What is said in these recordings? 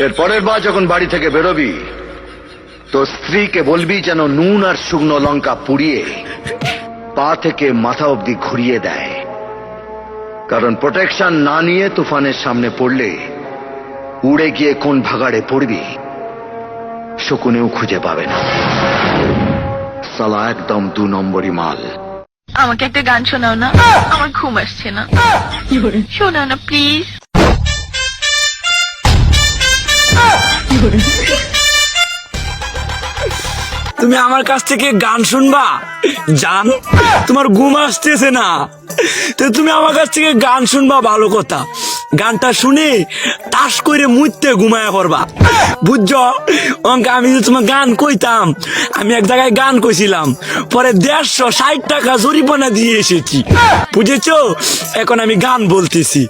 এর পরের বার যখন বাড়ি থেকে বেরোবি তো স্ত্রীকে বলবি যেন নুন আর শুকনো লঙ্কা পুড়িয়ে পা থেকে মাথা অবধি ঘুরিয়ে দেয়, কারণ প্রোটেকশন না নিয়ে তুফানের সামনে পড়লে উড়ে গিয়ে কোন ভাগাড়ে পড়বি শকুনেও খুঁজে পাবে না। সালা একদম 2 নম্বরই মাল। আমাকে একটা গান শোনাও না, আমার ঘুম আসছে না। শোনাও না প্লিজ। তুমি আমার কাছ থেকে গান শুনবা জান? তোমার ঘুম আসতেছে না তো তুমি আমার কাছ থেকে গান শুনবা, ভালো কথা। গানটা শুনে তাস করে মুইতে ঘুমায়া পড়বা, বুঝছো? আমি যে তোমার গান কইতাম, আমি এক জায়গায় গান কইছিলাম, পরে 150 টাকা জরিমানা দিয়ে এসেছি, বুঝেছো? এখন আমি গান বলতেছি,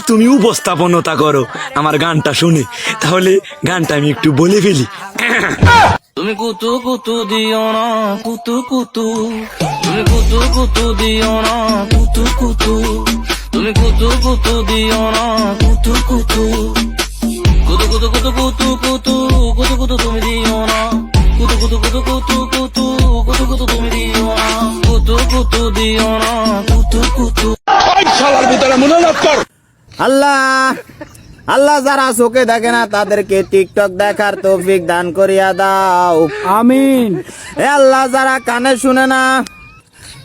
তুমি উপস্থাপনতা করো আমার গানটা শুনে। তাহলে গানটা আমি একটু বলে ফেলি। তুমি কুতু কুতু দিও না, কুতু কুতু, তুমি কুতু কুতু দিও না, কুতু কুতু, তুমি কুতু কুতু দিও না, কুতু কুতু, কুতু কুতু কুতু কুতু কুতু কুতু কুতু তুমি দিও না, কুতু কুতু কুতু কুতু কুতু কুতু কুতু তুমি দিও না, কুতু কুতু দিও না, কুতু কুতু। শালার ভিতরে মনোনাদ কর। আল্লাহ আল্লাহ যারা চোখে দেখে না তাদেরকে টিকটক দেখার তৌফিক দান করিয়া দাও, আমিন। এ আল্লাহ যারা কানে শুনে না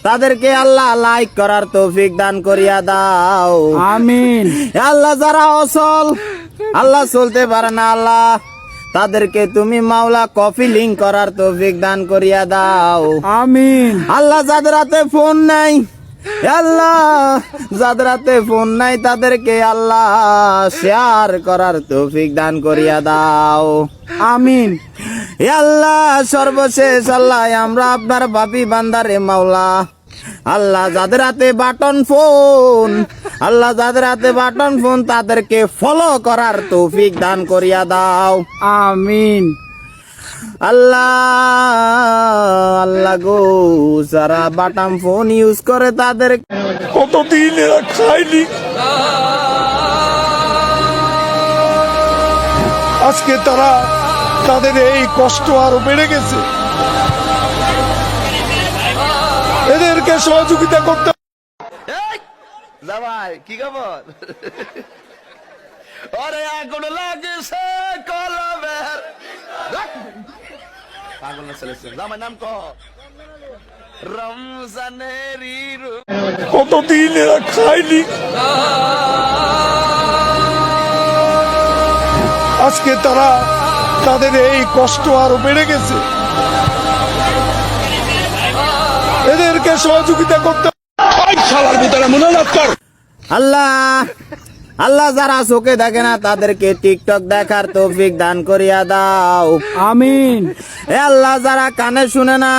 তাদেরকে আল্লাহ লাইক করার তৌফিক দান করিয়া দাও, আমিন। আল্লাহ যারা অচল, আল্লাহ চলতে পারে না, আল্লাহ তাদেরকে তুমি মাওলা কফি লিঙ্ক করার তৌফিক দান করিয়া দাও, আমিন। আল্লাহ যাদের হাতে ফোন নাই, আল্লাহ যাদের হাতে ফোন নাই তাদেরকে আল্লাহ শেয়ার করার তৌফিক দান করিয়া দাও, আমিন। আল্লাহ সর্বশেষ আল্লাহ আমরা আপনার পাপী বান্দারে মাওলা, আল্লাহ যাদের হাতে বাটন ফোন, আল্লাহ যাদের হাতে বাটন ফোন তাদেরকে ফলো করার তৌফিক দান করিয়া দাও, আমিন। আল্লাহ আল্লাহ গো যারা বাটাম ফোন ইউজ করে তাদের কতদিন এরা খায়নি, আজকে তাদের এই কষ্ট আরো বেড়ে গেছে। এদেরকে সহযোগিতা করতে। জামাই কি খবর? আরে আগুন লাগছে কলমের পাগল না চলেছে। জামাই নাম ক রমজানের কতদিন এরা খায়নি, আজকে তাদের এই কষ্ট আরো বেড়ে গেছে। এদেরকে সহযোগিতা করতে। শালার ভিতরে মনোনাদ কর। আল্লাহ আল্লাহ যারা চোখে দেখে না তাদেরকে টিকটক দেখার তৌফিক দান করিয়া দাও, আমিন। এ আল্লাহ যারা কানে শুনে না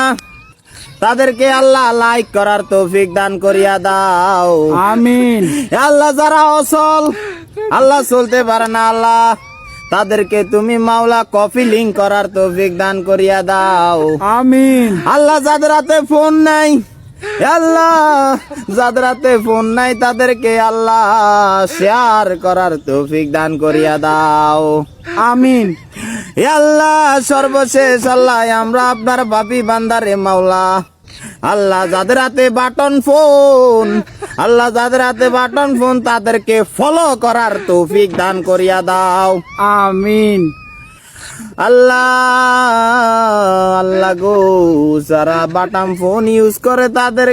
তাদেরকে আল্লাহ লাইক করার তৌফিক দান করিয়া দাও, আমিন। আল্লাহ যারা অচল, আল্লাহ চলতে পারে না, আল্লাহ তাদেরকে তুমি মাওলা কফি লিঙ্ক করার তৌফিক দান করিয়া দাও, আমিন। আল্লাহ যাদের হাতে ফোন নাই, আল্লাহ যাদের হাতে ফোন নাই তাদেরকে আল্লাহ শেয়ার করার তৌফিক দান করিয়া দাও, আমিন। আল্লাহ সর্বশেষ আল্লাহ আমরা আপনার পাপী বান্দারে মাওলা, আল্লাহ যাদের হাতে বাটন ফোন, আল্লাহ যাদের হাতে বাটন ফোন তাদেরকে ফলো করার তৌফিক দান করিয়া দাও, আমিন। আল্লাহ আল্লাহ গো যারা বাটাম ফোন ইউজ করে তাদের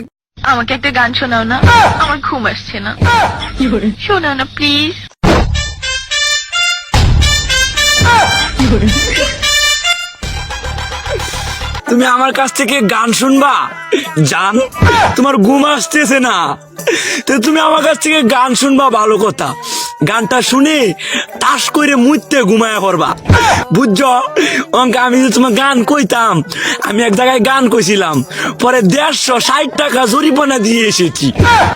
আমাকে একটা গান শোনাও না, আমার ঘুম আসছে না। শোনাও না প্লিজ। তুমি আমার কাছ থেকে গান শুনবা জান? তোমার ঘুম আসতেছে না তো তুমি আমার কাছ থেকে গান শুনবা, ভালো কথা। গানটা শুনে তাস করে মুইতে ঘুমায়া পড়বা, বুঝছো? আমি যে তোমার গান কইতাম, আমি এক জায়গায় গান কইছিলাম, পরে 150 টাকা জরিমানা দিয়ে এসেছি,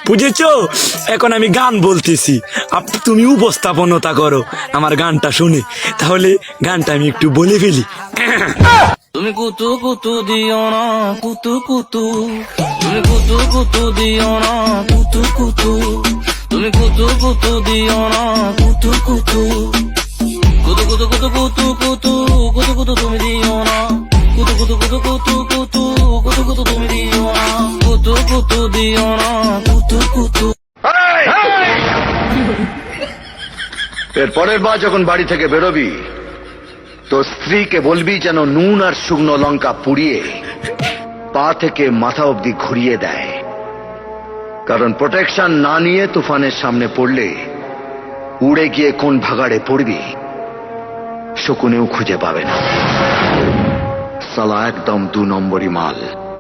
বুঝেছো? এখন আমি গান বলতেছি, তুমি উপস্থাপনতা করো আমার গানটা শুনে। তাহলে গানটা আমি একটু বলে ফেলি। তুমি কুতু কুতু দিও না, কুতু কুতু, তুমি কুতু কুতু দিও না, কুতু কুতু, তুমি কুতু কুতু দিও না, কুতু কুতু, কুতু কুতু কুতু কুতু কুতু কুতু কুতু তুমি দিও না কুতু কুতু কুতু কুতু কুতু কুতু কুতু তুমি দিও না কুতু কুতু দিও না কুতু কুতু। এর পরের বার যখন বাড়ি থেকে বেরোবি তো স্ত্রীকে বলবি যেন নুন আর শুকনো লঙ্কা পুড়িয়ে পা থেকে মাথা অবধি ঘুরিয়ে দেয়। কারণ প্রোটেকশন না নিয়ে তুফানের সামনে পড়লে উড়ে গিয়ে কোন ভাগাড়ে পড়বি শকুনেও খুঁজে পাবে না। সালা একদম 2 নম্বরই মাল।